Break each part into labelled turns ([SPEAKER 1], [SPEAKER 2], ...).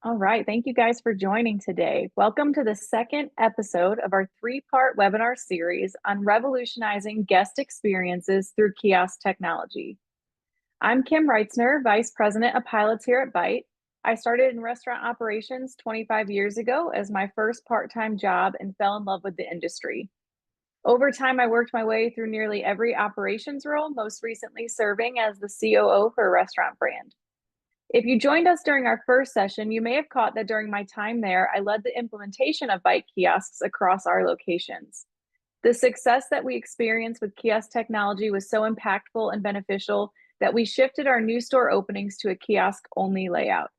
[SPEAKER 1] All right. Thank you guys for joining today. Welcome to the second episode of our three-part webinar series on revolutionizing guest experiences through kiosk technology. I'm Kim Reitzner, Vice President of Pilots here at Byte. I started in restaurant operations 25 years ago as my first part-time job and fell in love with the industry. Over time, I worked my way through nearly every operations role, most recently serving as the COO for a restaurant brand. If you joined us during our first session, you may have caught that during my time there, I led the implementation of bike kiosks across our locations. The success that we experienced with kiosk technology was so impactful and beneficial that we shifted our new store openings to a kiosk only layout.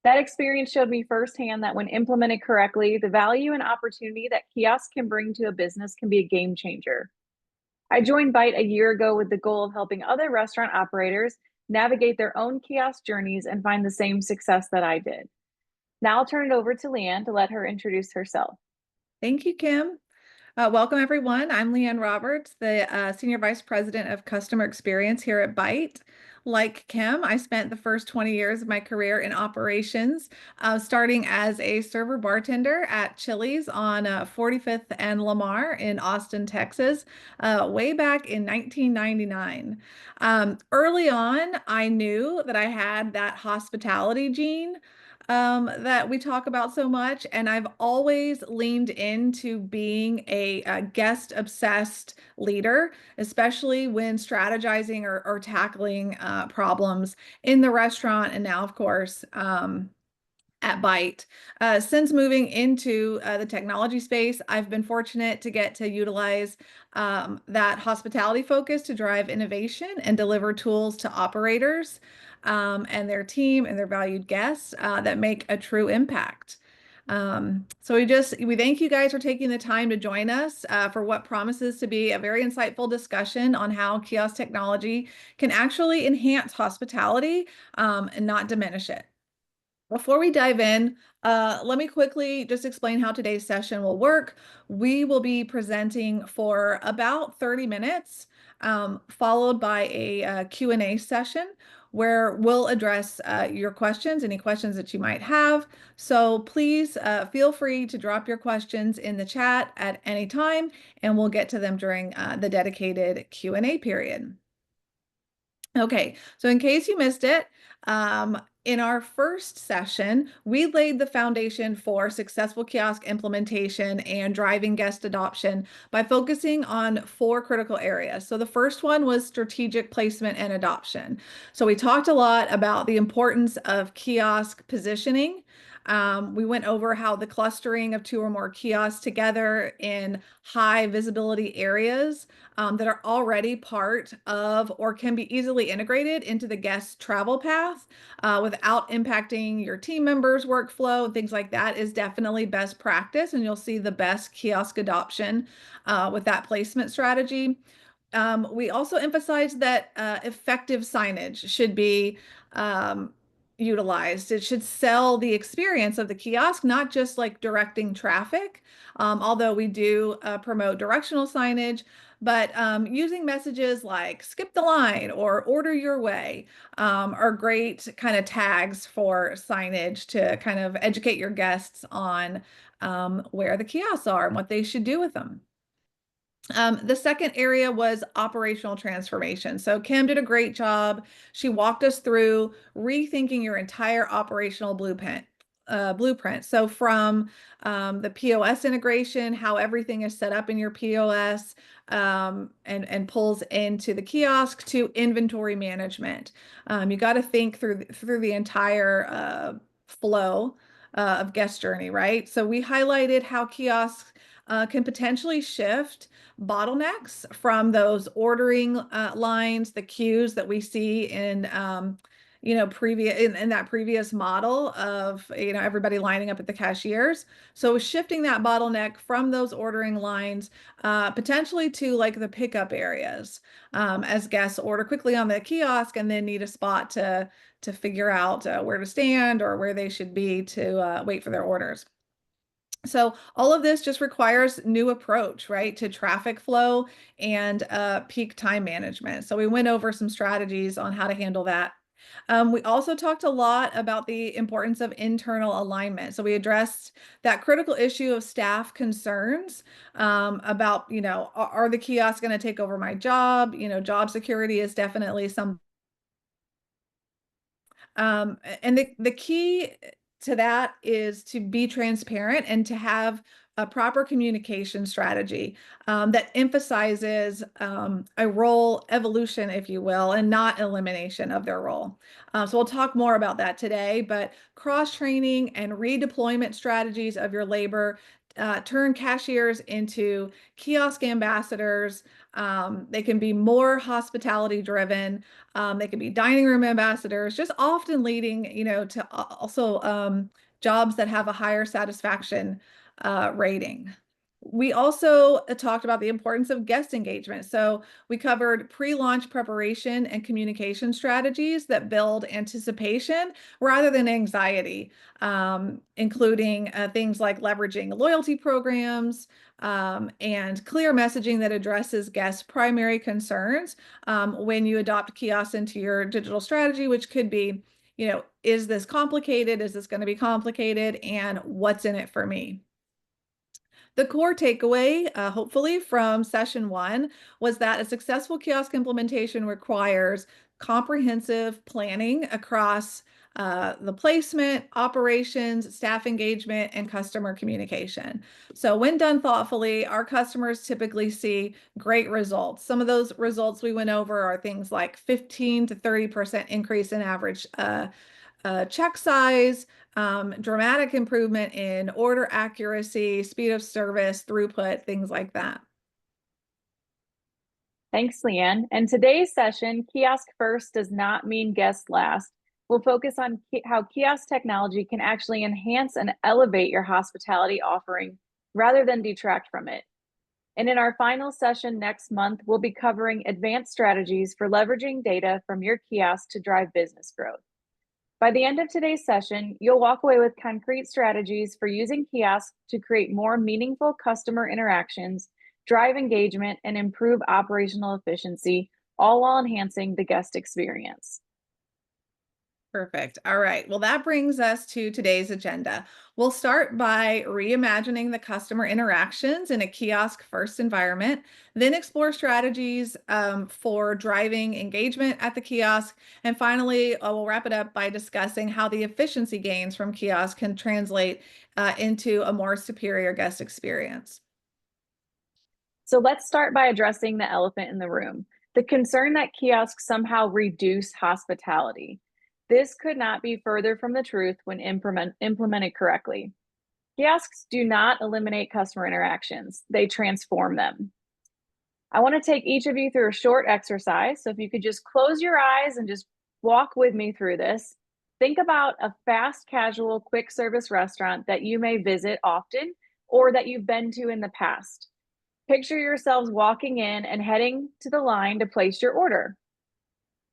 [SPEAKER 1] That experience showed me firsthand that when implemented correctly, the value and opportunity that kiosks can bring to a business can be a game changer. I joined Byte a year ago with the goal of helping other restaurant operators navigate their own kiosk journeys and find the same success that I did. Now I'll turn it over to Leanne to let her introduce herself.
[SPEAKER 2] Thank you, Kim. Welcome, everyone. I'm Leanne Roberts, the Senior Vice President of Customer Experience here at Byte. Like Kim, I spent the first 20 years of my career in operations, starting as a server bartender at Chili's on 45th and Lamar in Austin, Texas, way back in 1999. Early on, I knew that I had that hospitality gene that we talk about so much. And I've always leaned into being a guest obsessed leader, especially when strategizing or tackling problems in the restaurant. And now, of course, at Byte. Since moving into the technology space, I've been fortunate to get to utilize that hospitality focus to drive innovation and deliver tools to operators and their team and their valued guests that make a true impact. So we thank you guys for taking the time to join us for what promises to be a very insightful discussion on how kiosk technology can actually enhance hospitality and not diminish it. Before we dive in, let me quickly just explain how today's session will work. We will be presenting for about 30 minutes, followed by a Q&A session where we'll address your questions, any questions that you might have. So please feel free to drop your questions in the chat at any time, and we'll get to them during the dedicated Q&A period. Okay, so in case you missed it, in our first session, we laid the foundation for successful kiosk implementation and driving guest adoption by focusing on four critical areas. So the first one was strategic placement and adoption. So we talked a lot about the importance of kiosk positioning. We went over how the clustering of two or more kiosks together in high visibility areas that are already part of or can be easily integrated into the guest travel path without impacting your team members' workflow and things like that is definitely best practice. And you'll see the best kiosk adoption with that placement strategy. We also emphasized that effective signage should be utilized. It should sell the experience of the kiosk, not just like directing traffic, although we do promote directional signage, but using messages like skip the line or order your way are great kind of tags for signage to kind of educate your guests on where the kiosks are and what they should do with them. The second area was operational transformation. So Kim did a great job. She walked us through rethinking your entire operational blueprint. So from the POS integration, how everything is set up in your POS and pulls into the kiosk to inventory management. You got to think through the entire flow of guest journey, right? So we highlighted how kiosks can potentially shift bottlenecks from those ordering lines, the queues that we see in in that previous model of everybody lining up at the cashiers. So shifting that bottleneck from those ordering lines potentially to like the pickup areas as guests order quickly on the kiosk and then need a spot to figure out where to stand or where they should be to wait for their orders. So all of this just requires new approach, right, to traffic flow and peak time management. So we went over some strategies on how to handle that. We also talked a lot about the importance of internal alignment. So we addressed that critical issue of staff concerns about, are the kiosks going to take over my job? Job security is definitely some. And the key to that is to be transparent and to have a proper communication strategy that emphasizes a role evolution, if you will, and not elimination of their role. So we'll talk more about that today, but cross-training and redeployment strategies of your labor turn cashiers into kiosk ambassadors. They can be more hospitality driven. They could be dining room ambassadors, just often leading, to also jobs that have a higher satisfaction rating. We also talked about the importance of guest engagement. So we covered pre-launch preparation and communication strategies that build anticipation rather than anxiety, including things like leveraging loyalty programs and clear messaging that addresses guests' primary concerns when you adopt kiosks into your digital strategy, which could be, is this complicated? Is this going to be complicated? And what's in it for me? The core takeaway, hopefully, from session one was that a successful kiosk implementation requires comprehensive planning across the placement, operations, staff engagement, and customer communication. So when done thoughtfully, our customers typically see great results. Some of those results we went over are things like 15 to 30% increase in average check size, dramatic improvement in order accuracy, speed of service, throughput, things like that.
[SPEAKER 1] Thanks, Leanne. And today's session, Kiosk First does not mean guest last. We'll focus on how kiosk technology can actually enhance and elevate your hospitality offering rather than detract from it. And in our final session next month, we'll be covering advanced strategies for leveraging data from your kiosk to drive business growth. By the end of today's session, you'll walk away with concrete strategies for using kiosks to create more meaningful customer interactions, drive engagement, and improve operational efficiency, all while enhancing the guest experience.
[SPEAKER 2] Perfect. All right. Well, that brings us to today's agenda. We'll start by reimagining the customer interactions in a kiosk first environment, then explore strategies for driving engagement at the kiosk. And finally, we'll wrap it up by discussing how the efficiency gains from kiosk can translate into a more superior guest experience.
[SPEAKER 1] So let's start by addressing the elephant in the room, the concern that kiosks somehow reduce hospitality. This could not be further from the truth when implemented correctly. Kiosks do not eliminate customer interactions, they transform them. I want to take each of you through a short exercise. So if you could just close your eyes and just walk with me through this. Think about a fast casual quick service restaurant that you may visit often or that you've been to in the past. Picture yourselves walking in and heading to the line to place your order.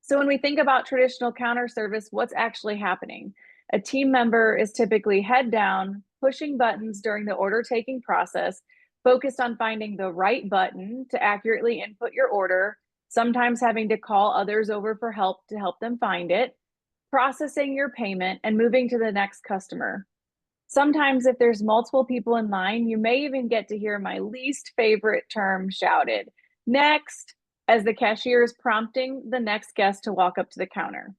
[SPEAKER 1] So when we think about traditional counter service, what's actually happening? A team member is typically head down, pushing buttons during the order taking process, focused on finding the right button to accurately input your order, sometimes having to call others over for help to help them find it, processing your payment, and moving to the next customer. Sometimes, if there's multiple people in line, you may even get to hear my least favorite term shouted, next, as the cashier is prompting the next guest to walk up to the counter.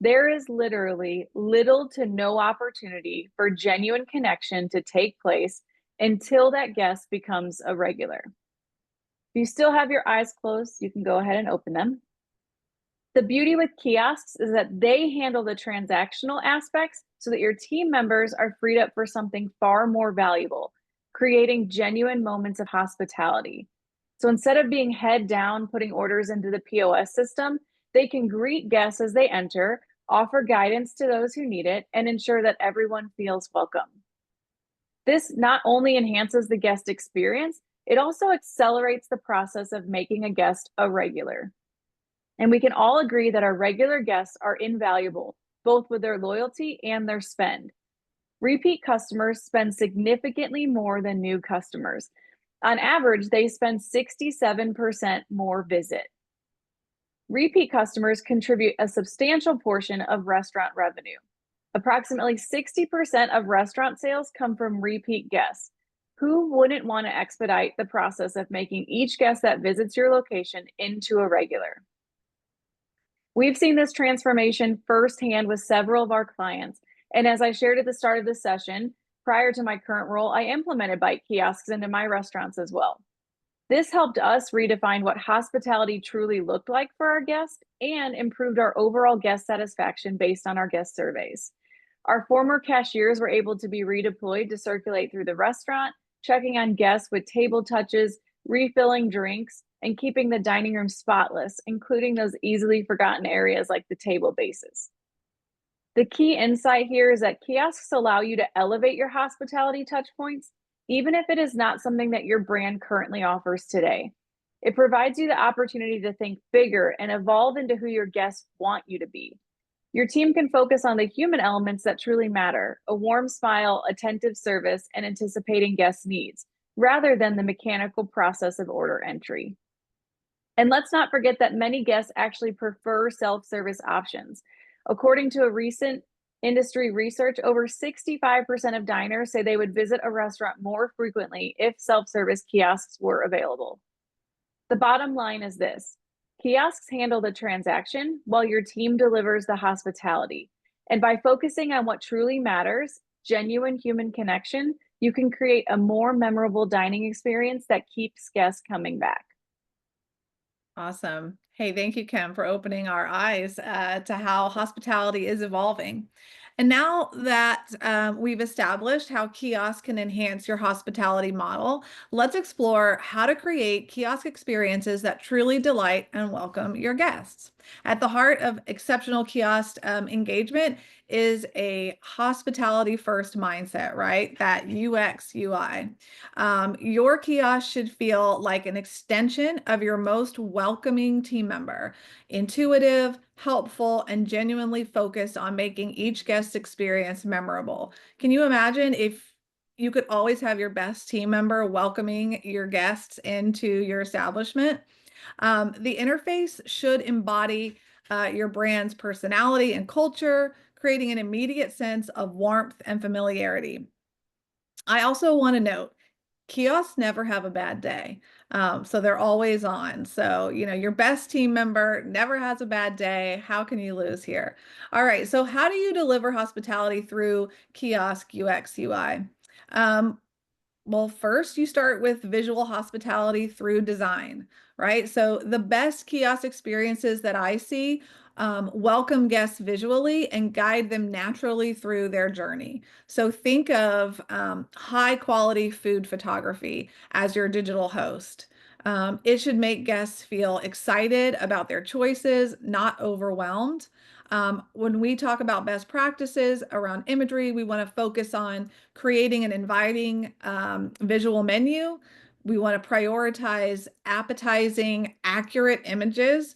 [SPEAKER 1] There is literally little to no opportunity for genuine connection to take place until that guest becomes a regular. If you still have your eyes closed, you can go ahead and open them. The beauty with kiosks is that they handle the transactional aspects so that your team members are freed up for something far more valuable, creating genuine moments of hospitality. So instead of being head down, putting orders into the POS system, they can greet guests as they enter, offer guidance to those who need it, and ensure that everyone feels welcome. This not only enhances the guest experience, it also accelerates the process of making a guest a regular. And we can all agree that our regular guests are invaluable, both with their loyalty and their spend. Repeat customers spend significantly more than new customers. On average, they spend 67% more visit. Repeat customers contribute a substantial portion of restaurant revenue. Approximately 60% of restaurant sales come from repeat guests. Who wouldn't want to expedite the process of making each guest that visits your location into a regular? We've seen this transformation firsthand with several of our clients. And as I shared at the start of the session, prior to my current role, I implemented bike kiosks into my restaurants as well. This helped us redefine what hospitality truly looked like for our guests and improved our overall guest satisfaction based on our guest surveys. Our former cashiers were able to be redeployed to circulate through the restaurant, checking on guests with table touches, refilling drinks, and keeping the dining room spotless, including those easily forgotten areas like the table bases. The key insight here is that kiosks allow you to elevate your hospitality touchpoints, even if it is not something that your brand currently offers today. It provides you the opportunity to think bigger and evolve into who your guests want you to be. Your team can focus on the human elements that truly matter: a warm smile, attentive service, and anticipating guest needs, rather than the mechanical process of order entry. And let's not forget that many guests actually prefer self service options. According to a recent industry research, over 65% of diners say they would visit a restaurant more frequently if self service kiosks were available. The bottom line is this: kiosks handle the transaction while your team delivers the hospitality. And by focusing on what truly matters, genuine human connection, you can create a more memorable dining experience that keeps guests coming back.
[SPEAKER 2] Awesome. Hey, thank you, Kim, for opening our eyes to how hospitality is evolving. And now that we've established how kiosks can enhance your hospitality model, let's explore how to create kiosk experiences that truly delight and welcome your guests. At the heart of exceptional kiosk engagement is a hospitality first mindset, right? That UX, UI. Your kiosk should feel like an extension of your most welcoming team member, intuitive, helpful, and genuinely focused on making each guest experience memorable. Can you imagine if you could always have your best team member welcoming your guests into your establishment? The interface should embody your brand's personality and culture, creating an immediate sense of warmth and familiarity. I also want to note, kiosks never have a bad day. So they're always on. So, your best team member never has a bad day. How can you lose here? All right. So how do you deliver hospitality through kiosk UX UI? Um, well, first you start with visual hospitality through design, right? So the best kiosk experiences that I see welcome guests visually and guide them naturally through their journey. So think of high quality food photography as your digital host. It should make guests feel excited about their choices, not overwhelmed. When we talk about best practices around imagery, we want to focus on creating an inviting visual menu. We want to prioritize appetizing, accurate images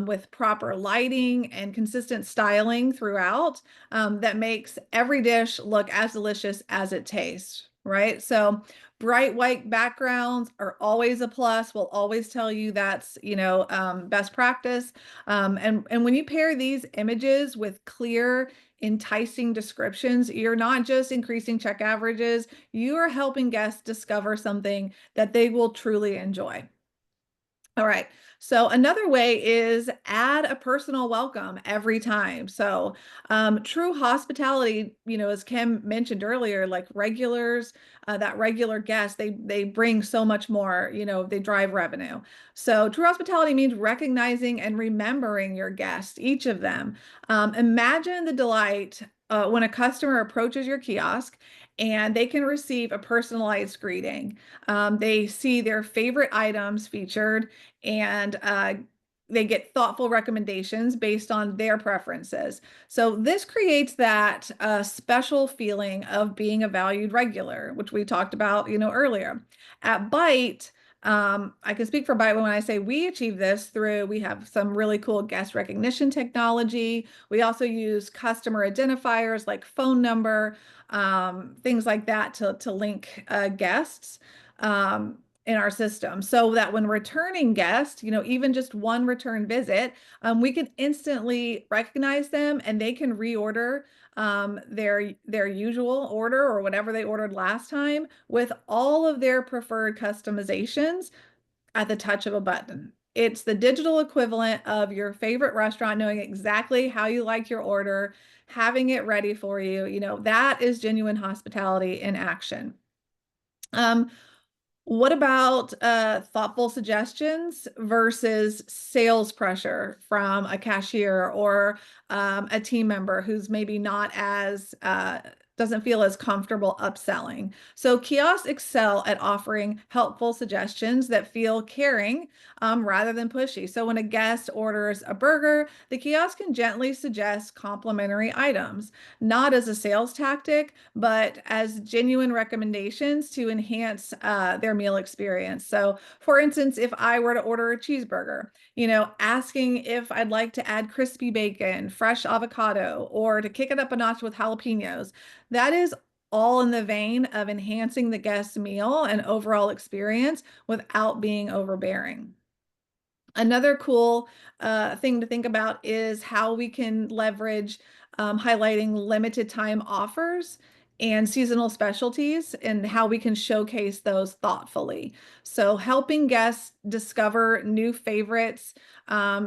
[SPEAKER 2] with proper lighting and consistent styling throughout that makes every dish look as delicious as it tastes, right? So bright white backgrounds are always a plus. We'll always tell you that's, best practice. And when you pair these images with clear, enticing descriptions, you're not just increasing check averages, you are helping guests discover something that they will truly enjoy. All right. So another way is add a personal welcome every time. So true hospitality, as Kim mentioned earlier, like regulars, that regular guest, they bring so much more. They drive revenue. So true hospitality means recognizing and remembering your guests, each of them. Imagine the delight when a customer approaches your kiosk and they can receive a personalized greeting. They see their favorite items featured and they get thoughtful recommendations based on their preferences. So this creates that special feeling of being a valued regular, which we talked about, earlier. At Byte, I can speak for Byte when I say we achieve this through, we have some really cool guest recognition technology. We also use customer identifiers like phone number, things like that to link guests. in our system so that when returning guests, even just one return visit, we can instantly recognize them and they can reorder their usual order or whatever they ordered last time with all of their preferred customizations at the touch of a button. It's the digital equivalent of your favorite restaurant, knowing exactly how you like your order, having it ready for you. That is genuine hospitality in action. Um, what about thoughtful suggestions versus sales pressure from a cashier or a team member who's maybe not as doesn't feel as comfortable upselling? So kiosks excel at offering helpful suggestions that feel caring rather than pushy. So when a guest orders a burger, the kiosk can gently suggest complimentary items, not as a sales tactic, but as genuine recommendations to enhance their meal experience. So, for instance, if I were to order a cheeseburger, asking if I'd like to add crispy bacon, fresh avocado, or to kick it up a notch with jalapenos, that is all in the vein of enhancing the guest meal and overall experience without being overbearing. Another cool thing to think about is how we can leverage highlighting limited time offers and seasonal specialties and how we can showcase those thoughtfully. So helping guests discover new favorites,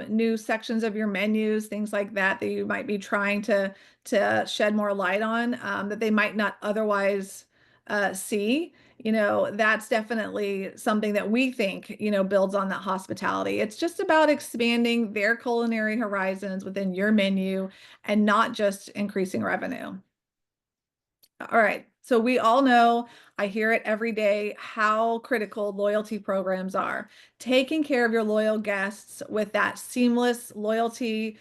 [SPEAKER 2] new sections of your menus, things like that that you might be trying to shed more light on that they might not otherwise see. That's definitely something that we think, builds on that hospitality. It's just about expanding their culinary horizons within your menu and not just increasing revenue. All right. So we all know, I hear it every day, how critical loyalty programs are. Taking care of your loyal guests with that seamless loyalty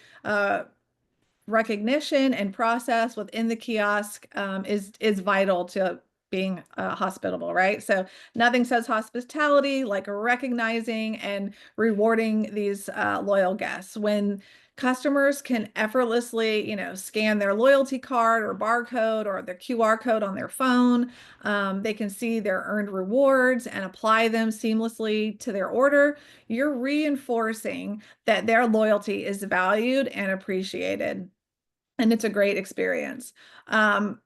[SPEAKER 2] recognition and process within the kiosk is vital to being hospitable, right? So nothing says hospitality like recognizing and rewarding these loyal guests. When customers can effortlessly, scan their loyalty card or barcode or their QR code on their phone, they can see their earned rewards and apply them seamlessly to their order. You're reinforcing that their loyalty is valued and appreciated, and it's a great experience. Um,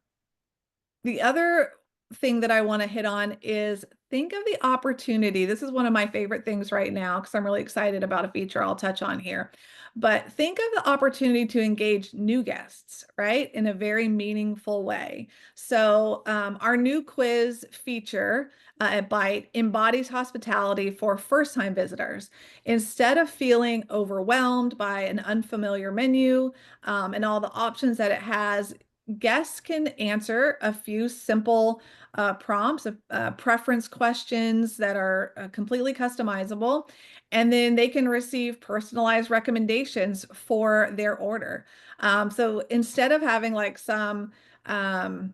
[SPEAKER 2] the other thing that I want to hit on is think of the opportunity. This is one of my favorite things right now because I'm really excited about a feature I'll touch on here. But think of the opportunity to engage new guests, right, in a very meaningful way. So our new quiz feature at Byte embodies hospitality for first-time visitors. Instead of feeling overwhelmed by an unfamiliar menu and all the options that it has, guests can answer a few simple prompts, preference questions that are completely customizable, and then they can receive personalized recommendations for their order. So instead of having like some um,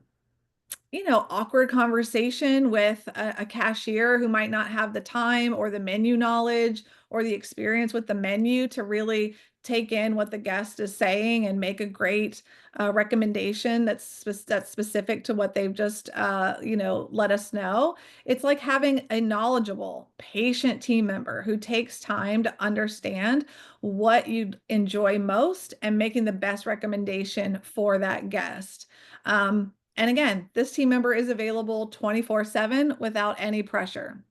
[SPEAKER 2] awkward conversation with a cashier who might not have the time or the menu knowledge or the experience with the menu to really take in what the guest is saying and make a great recommendation that's specific to what they've just let us know. It's like having a knowledgeable, patient team member who takes time to understand what you enjoy most and making the best recommendation for that guest. And again, this team member is available 24/7 without any pressure.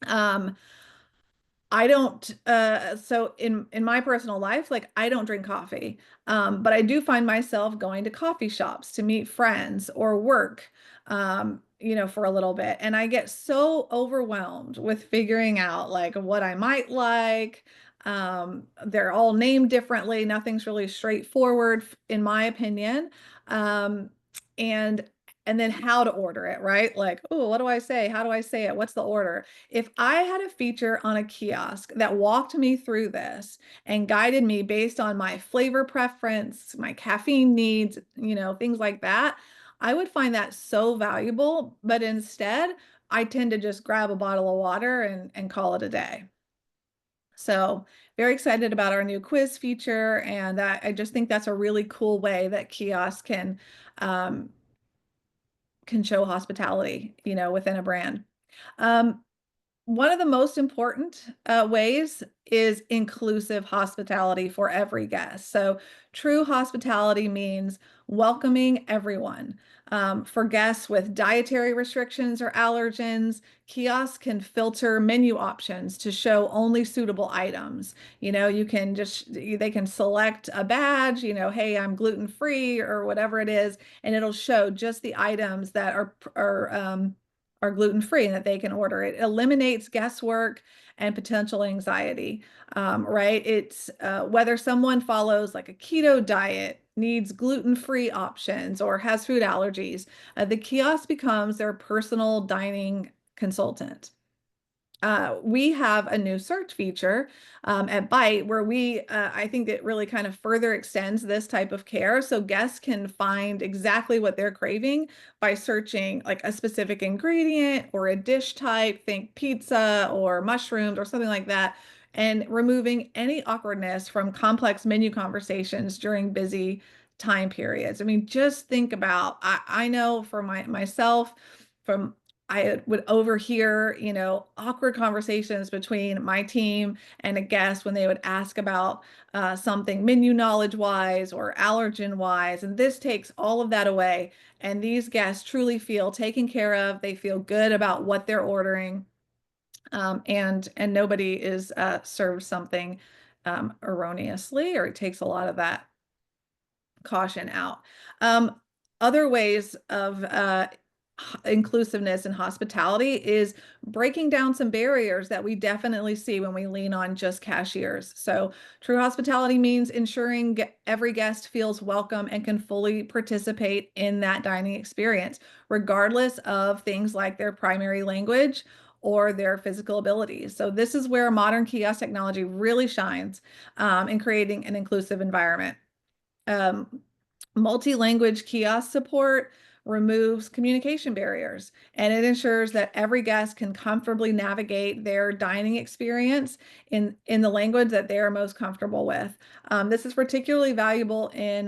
[SPEAKER 2] Um, I don't, so in my personal life, like I don't drink coffee, but I do find myself going to coffee shops to meet friends or work, for a little bit. And I get so overwhelmed with figuring out like what I might like. They're all named differently. Nothing's really straightforward, in my opinion. Um, and and then how to order it, right? Like, oh, what do I say? How do I say it? What's the order? If I had a feature on a kiosk that walked me through this and guided me based on my flavor preference, my caffeine needs, things like that, I would find that so valuable. But instead, I tend to just grab a bottle of water and call it a day. So very excited about our new quiz feature. And I just think that's a really cool way that kiosks can show hospitality, within a brand. Um, One of the most important ways is inclusive hospitality for every guest. So, true hospitality means welcoming everyone. For guests with dietary restrictions or allergens, kiosks can filter menu options to show only suitable items. You can they can select a badge, hey, I'm gluten free or whatever it is, and it'll show just the items that are gluten-free and that they can order. It eliminates guesswork and potential anxiety, right? It's whether someone follows like a keto diet, needs gluten-free options, or has food allergies, the kiosk becomes their personal dining consultant. We have a new search feature at Byte where I think it really kind of further extends this type of care. So guests can find exactly what they're craving by searching like a specific ingredient or a dish type, think pizza or mushrooms or something like that, and removing any awkwardness from complex menu conversations during busy time periods. I mean, just think about, I know for myself, from I would overhear, awkward conversations between my team and a guest when they would ask about something menu knowledge wise or allergen wise. And this takes all of that away. And these guests truly feel taken care of. They feel good about what they're ordering. And nobody is served something erroneously, or it takes a lot of that caution out. Other ways of inclusiveness and hospitality is breaking down some barriers that we definitely see when we lean on just cashiers. So, true hospitality means ensuring every guest feels welcome and can fully participate in that dining experience, regardless of things like their primary language or their physical abilities. So, this is where modern kiosk technology really shines in creating an inclusive environment. Um, Multi-language kiosk support removes communication barriers, and it ensures that every guest can comfortably navigate their dining experience in the language that they are most comfortable with. This is particularly valuable in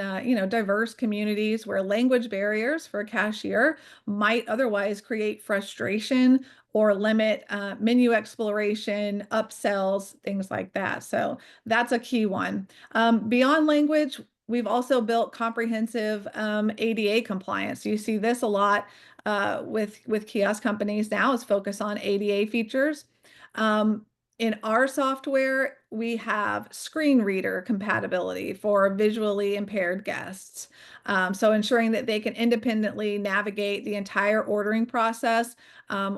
[SPEAKER 2] diverse communities where language barriers for a cashier might otherwise create frustration or limit menu exploration, upsells, things like that. So that's a key one. Beyond language, we've also built comprehensive ADA compliance. You see this a lot with kiosk companies now, is focus on ADA features. Um, in our software, we have screen reader compatibility for visually impaired guests. So ensuring that they can independently navigate the entire ordering process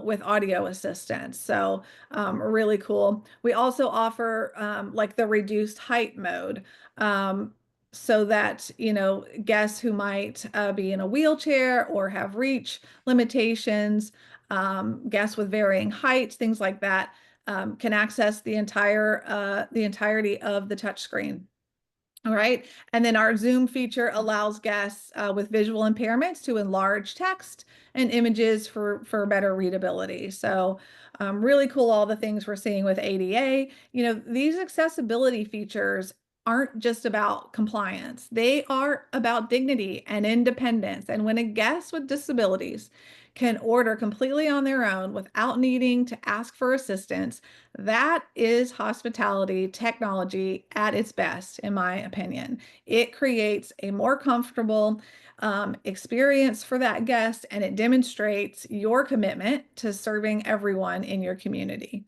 [SPEAKER 2] with audio assistance. So really cool. We also offer like the reduced height mode. So that, guests who might be in a wheelchair or have reach limitations, guests with varying heights, things like that, can access the entirety of the touchscreen. All right. And then our Zoom feature allows guests with visual impairments to enlarge text and images for better readability. So really cool, all the things we're seeing with ADA. These accessibility features aren't just about compliance. They are about dignity and independence. And when a guest with disabilities can order completely on their own without needing to ask for assistance, that is hospitality technology at its best, in my opinion. It creates a more comfortable experience for that guest, and it demonstrates your commitment to serving everyone in your community.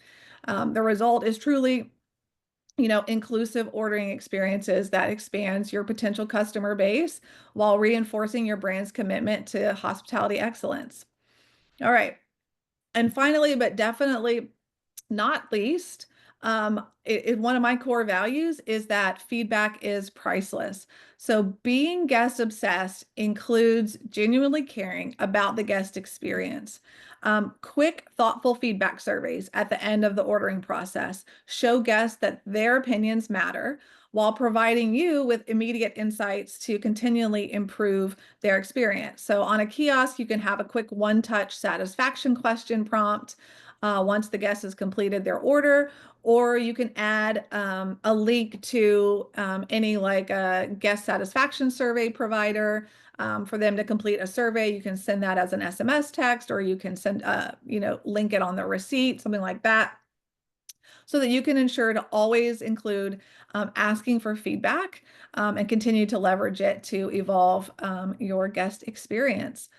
[SPEAKER 2] The result is truly, inclusive ordering experiences that expands your potential customer base while reinforcing your brand's commitment to hospitality excellence. All right. And finally, but definitely not least, one of my core values is that feedback is priceless. So being guest obsessed includes genuinely caring about the guest experience. Quick, thoughtful feedback surveys at the end of the ordering process show guests that their opinions matter while providing you with immediate insights to continually improve their experience. So on a kiosk, you can have a quick one-touch satisfaction question prompt. once the guest has completed their order, or you can add a link to any like a guest satisfaction survey provider for them to complete a survey. You can send that as an SMS text, or you can send, link it on the receipt, something like that, so that you can ensure to always include asking for feedback and continue to leverage it to evolve your guest experience.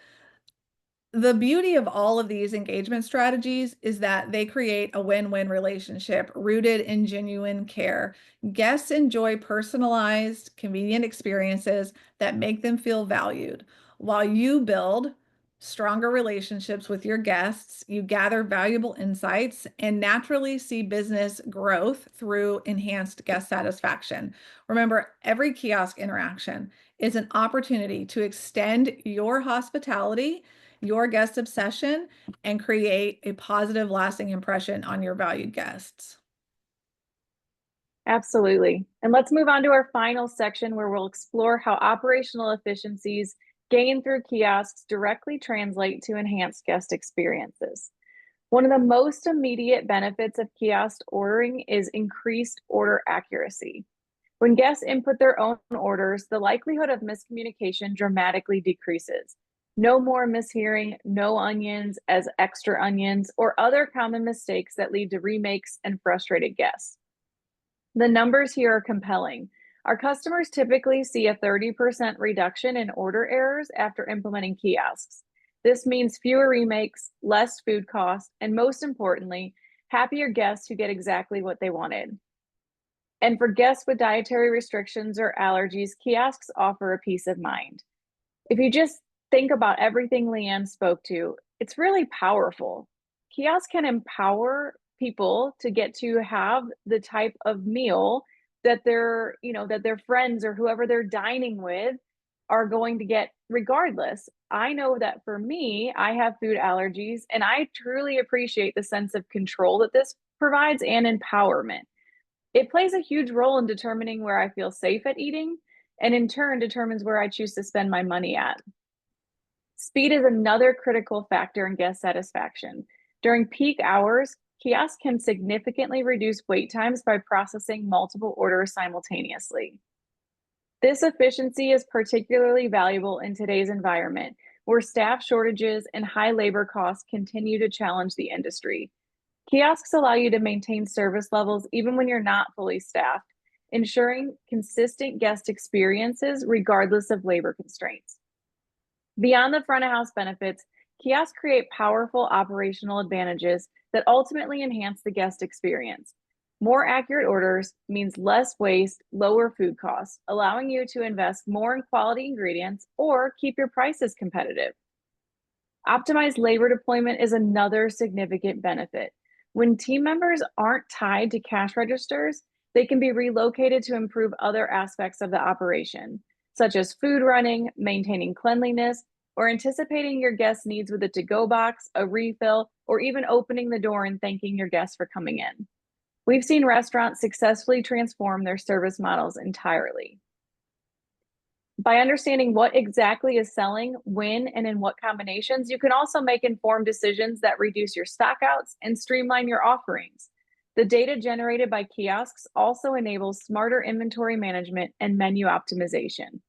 [SPEAKER 2] The beauty of all of these engagement strategies is that they create a win-win relationship rooted in genuine care. Guests enjoy personalized, convenient experiences that make them feel valued. While you build stronger relationships with your guests, you gather valuable insights and naturally see business growth through enhanced guest satisfaction. Remember, every kiosk interaction is an opportunity to extend your hospitality, your guest obsession, and create a positive, lasting impression on your valued guests.
[SPEAKER 1] Absolutely. And let's move on to our final section where we'll explore how operational efficiencies gained through kiosks directly translate to enhanced guest experiences. One of the most immediate benefits of kiosk ordering is increased order accuracy. When guests input their own orders, the likelihood of miscommunication dramatically decreases. No more mishearing no onions as extra onions or other common mistakes that lead to remakes and frustrated guests. The numbers here are compelling. Our customers typically see a 30% reduction in order errors after implementing kiosks. This means fewer remakes, less food costs, and most importantly, happier guests who get exactly what they wanted. And for guests with dietary restrictions or allergies, kiosks offer a peace of mind. If you just think about everything Leanne spoke to, it's really powerful. Kiosks can empower people to get to have the type of meal that their friends or whoever they're dining with are going to get regardless. I know that for me, I have food allergies and I truly appreciate the sense of control that this provides and empowerment. It plays a huge role in determining where I feel safe at eating, and in turn determines where I choose to spend my money at. Speed is another critical factor in guest satisfaction. During peak hours, kiosks can significantly reduce wait times by processing multiple orders simultaneously. This efficiency is particularly valuable in today's environment, where staff shortages and high labor costs continue to challenge the industry. Kiosks allow you to maintain service levels even when you're not fully staffed, ensuring consistent guest experiences regardless of labor constraints. Beyond the front of house benefits, kiosks create powerful operational advantages that ultimately enhance the guest experience. More accurate orders means less waste, lower food costs, allowing you to invest more in quality ingredients or keep your prices competitive. Optimized labor deployment is another significant benefit. When team members aren't tied to cash registers, they can be relocated to improve other aspects of the operation, such as food running, maintaining cleanliness, or anticipating your guest needs with a to-go box, a refill, or even opening the door and thanking your guests for coming in. We've seen restaurants successfully transform their service models entirely. By understanding what exactly is selling, when, and in what combinations, you can also make informed decisions that reduce your stockouts and streamline your offerings. The data generated by kiosks also enables smarter inventory management and menu optimization.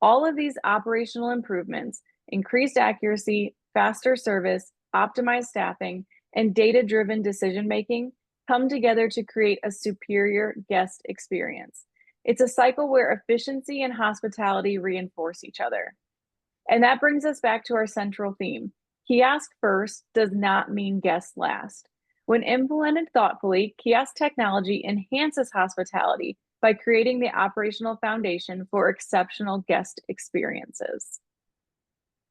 [SPEAKER 1] All of these operational improvements, increased accuracy, faster service, optimized staffing, and data-driven decision-making come together to create a superior guest experience. It's a cycle where efficiency and hospitality reinforce each other. And that brings us back to our central theme. Kiosk first does not mean guest last. When implemented thoughtfully, kiosk technology enhances hospitality by creating the operational foundation for exceptional guest experiences.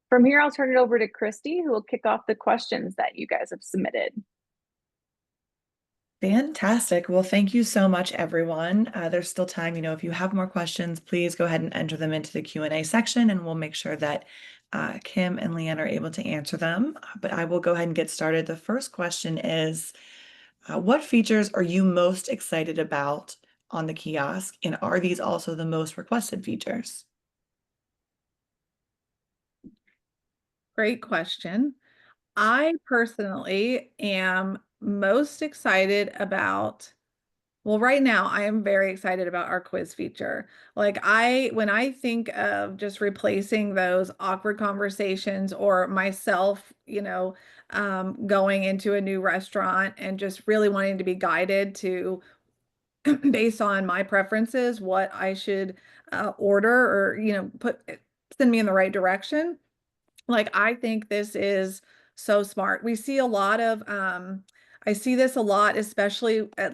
[SPEAKER 1] From here, I'll turn it over to Christy, who will kick off the questions that you guys have submitted.
[SPEAKER 3] Fantastic. Well, thank you so much, everyone. There's still time. If you have more questions, please go ahead and enter them into the Q&A section, and we'll make sure that Kim and Leanne are able to answer them. But I will go ahead and get started. The first question is, what features are you most excited about on the kiosk, and are these also the most requested features?
[SPEAKER 2] Great question. I personally am most excited about, well, right now I am very excited about our quiz feature. When I think of just replacing those awkward conversations or myself, going into a new restaurant and just really wanting to be guided to, based on my preferences, what I should order or, send me in the right direction. Like, I think this is so smart. We see a lot of, I see this a lot, especially at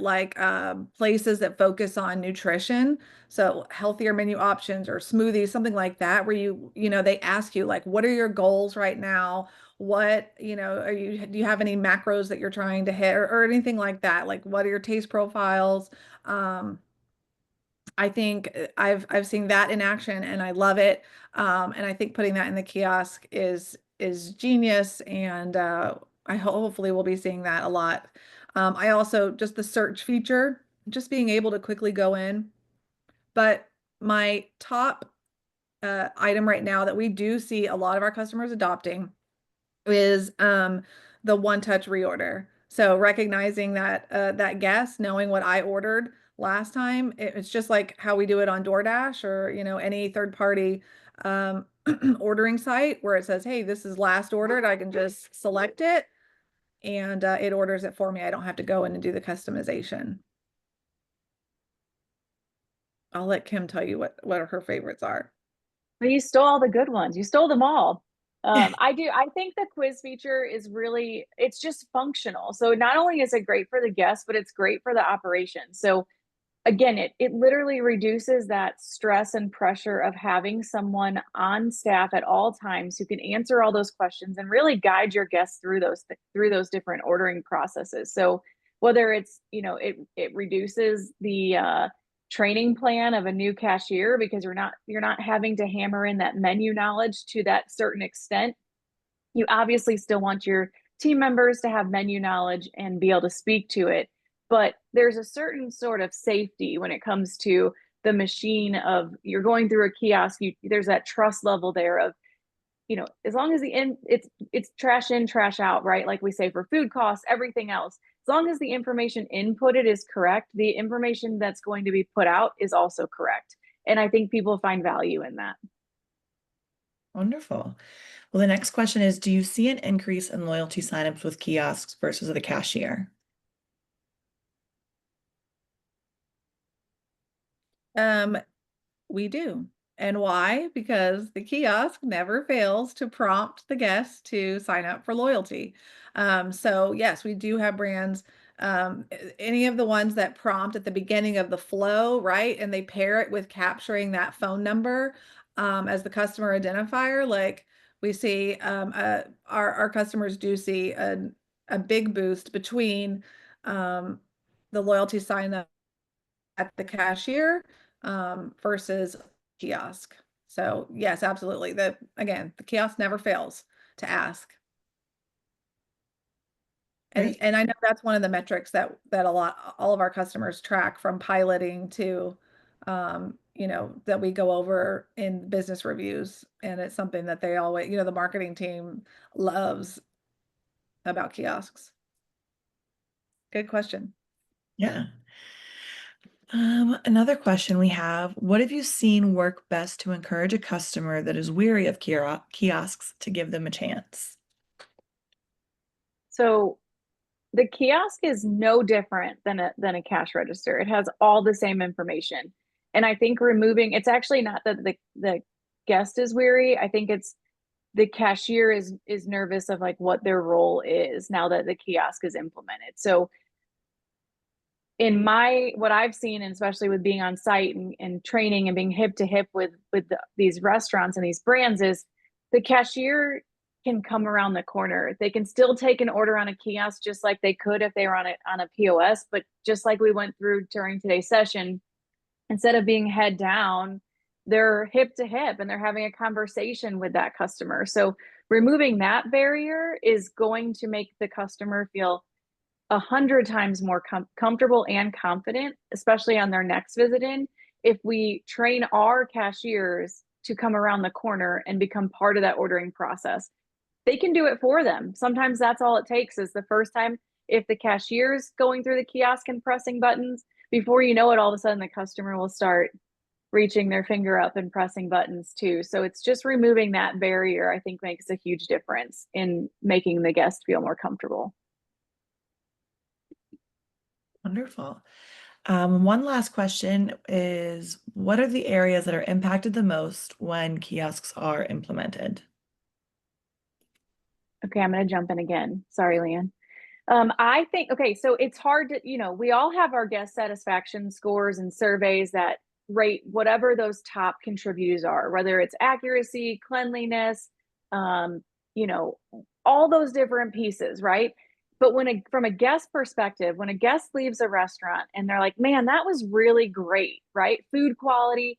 [SPEAKER 2] places that focus on nutrition. So healthier menu options or smoothies, something like that, where they ask you like, what are your goals right now? What, do you have any macros that you're trying to hit or anything like that? Like, what are your taste profiles? Um, I think I've seen that in action and I love it. And I think putting that in the kiosk is genius. And hopefully we'll be seeing that a lot. I also just the search feature, just being able to quickly go in. But my top item right now that we do see a lot of our customers adopting is the one-touch reorder. So recognizing that that guest, knowing what I ordered last time, it's just like how we do it on DoorDash or any third-party ordering site where it says, "Hey, this is last ordered." I can just select it and it orders it for me. I don't have to go in and do the customization. I'll let Kim tell you what her favorites are.
[SPEAKER 1] But you stole all the good ones. You stole them all. I think the quiz feature is really, it's just functional. So not only is it great for the guests, but it's great for the operation. So again, it literally reduces that stress and pressure of having someone on staff at all times who can answer all those questions and really guide your guests through those different ordering processes. So whether it's, it reduces the training plan of a new cashier because you're not having to hammer in that menu knowledge to that certain extent. You obviously still want your team members to have menu knowledge and be able to speak to it, but there's a certain sort of safety when it comes to the machine of you're going through a kiosk. There's that trust level there of, as long as it's trash in, trash out, right? Like we say for food costs, everything else. As long as the information inputted is correct, the information that's going to be put out is also correct. And I think people find value in that.
[SPEAKER 3] Wonderful. Well, the next question is, do you see an increase in loyalty signups with kiosks versus the cashier?
[SPEAKER 2] Um, We do. And why? Because the kiosk never fails to prompt the guests to sign up for loyalty. So yes, we do have brands, any of the ones that prompt at the beginning of the flow, right? And they pair it with capturing that phone number as the customer identifier. Like we see our customers do see a big boost between the loyalty sign up at the cashier versus kiosk. So yes, absolutely. The kiosk never fails to ask.
[SPEAKER 3] Great.
[SPEAKER 2] And I know that's one of the metrics that all of our customers track from piloting to that we go over in business reviews. And it's something that they always, the marketing team loves about kiosks. Good question.
[SPEAKER 3] Yeah. Another question we have, what have you seen work best to encourage a customer that is weary of kiosks to give them a chance?
[SPEAKER 1] So the kiosk is no different than a cash register. It has all the same information. And I think removing it's actually not that the guest is weary. I think it's the cashier is nervous of like what their role is now that the kiosk is implemented. So in what I've seen, and especially with being on site and training and being hip to hip with these restaurants and these brands, is the cashier can come around the corner. They can still take an order on a kiosk just like they could if they were on a POS, but just like we went through during today's session, instead of being head down, they're hip to hip and they're having a conversation with that customer. So removing that barrier is going to make the customer feel 100 times more comfortable and confident, especially on their next visit in, if we train our cashiers to come around the corner and become part of that ordering process. they can do it for them. Sometimes that's all it takes is the first time if the cashier's going through the kiosk and pressing buttons, before you know it, all of a sudden the customer will start reaching their finger up and pressing buttons too. So it's just removing that barrier, I think makes a huge difference in making the guest feel more comfortable.
[SPEAKER 3] Wonderful. One last question is, what are the areas that are impacted the most when kiosks are implemented?
[SPEAKER 1] Okay, I'm going to jump in again. Sorry, Leanne. I think, okay, so it's hard to, we all have our guest satisfaction scores and surveys that rate whatever those top contributors are, whether it's accuracy, cleanliness, um, you know, all those different pieces, right? But from a guest perspective, when a guest leaves a restaurant and they're like, man, that was really great, right? Food quality,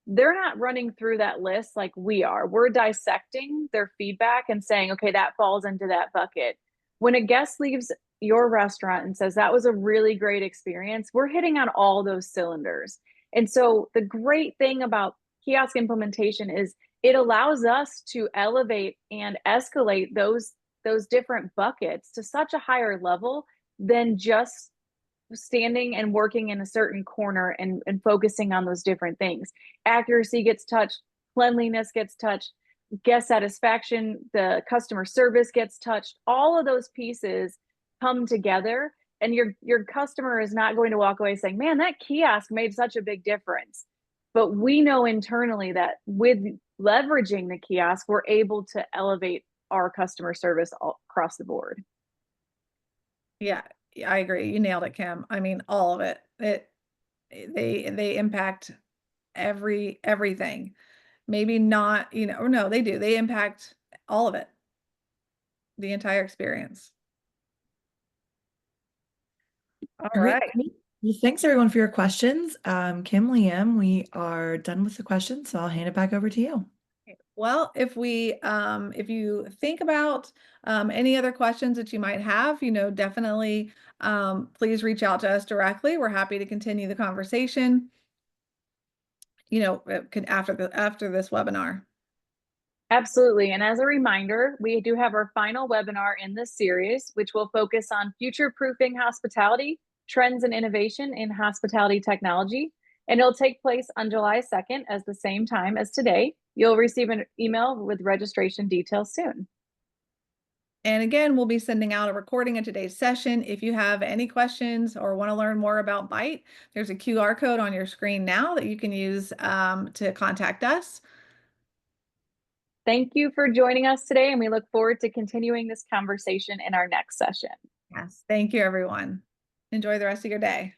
[SPEAKER 1] they're not running through that list like we are. We're dissecting their feedback and saying, okay, that falls into that bucket. When a guest leaves your restaurant and says that was a really great experience, we're hitting on all those cylinders. And so the great thing about kiosk implementation is it allows us to elevate and escalate those different buckets to such a higher level than just standing and working in a certain corner and focusing on those different things. Accuracy gets touched, cleanliness gets touched, guest satisfaction, the customer service gets touched. All of those pieces come together, and your customer is not going to walk away saying, man, that kiosk made such a big difference. But we know internally that with leveraging the kiosk, we're able to elevate our customer service all across the board.
[SPEAKER 2] Yeah, I agree. You nailed it, Kim. I mean, all of it. They impact everything. Maybe not, or no, they do. They impact all of it. The entire experience. All
[SPEAKER 3] Great.
[SPEAKER 2] right.
[SPEAKER 3] Well, thanks everyone for your questions. Kim, Liam, we are done with the questions, so I'll hand it back over to you.
[SPEAKER 2] Well, if you think about any other questions that you might have, definitely please reach out to us directly. We're happy to continue the conversation, after this webinar.
[SPEAKER 1] Absolutely. And as a reminder, we do have our final webinar in this series, which will focus on future-proofing hospitality, trends and innovation in hospitality technology. And it'll take place on July 2nd as the same time as today. You'll receive an email with registration details soon.
[SPEAKER 2] And again, we'll be sending out a recording of today's session. If you have any questions or want to learn more about Byte, there's a QR code on your screen now that you can use to contact us.
[SPEAKER 1] Thank you for joining us today, and we look forward to continuing this conversation in our next session.
[SPEAKER 2] Yes, thank you, everyone. Enjoy the rest of your day.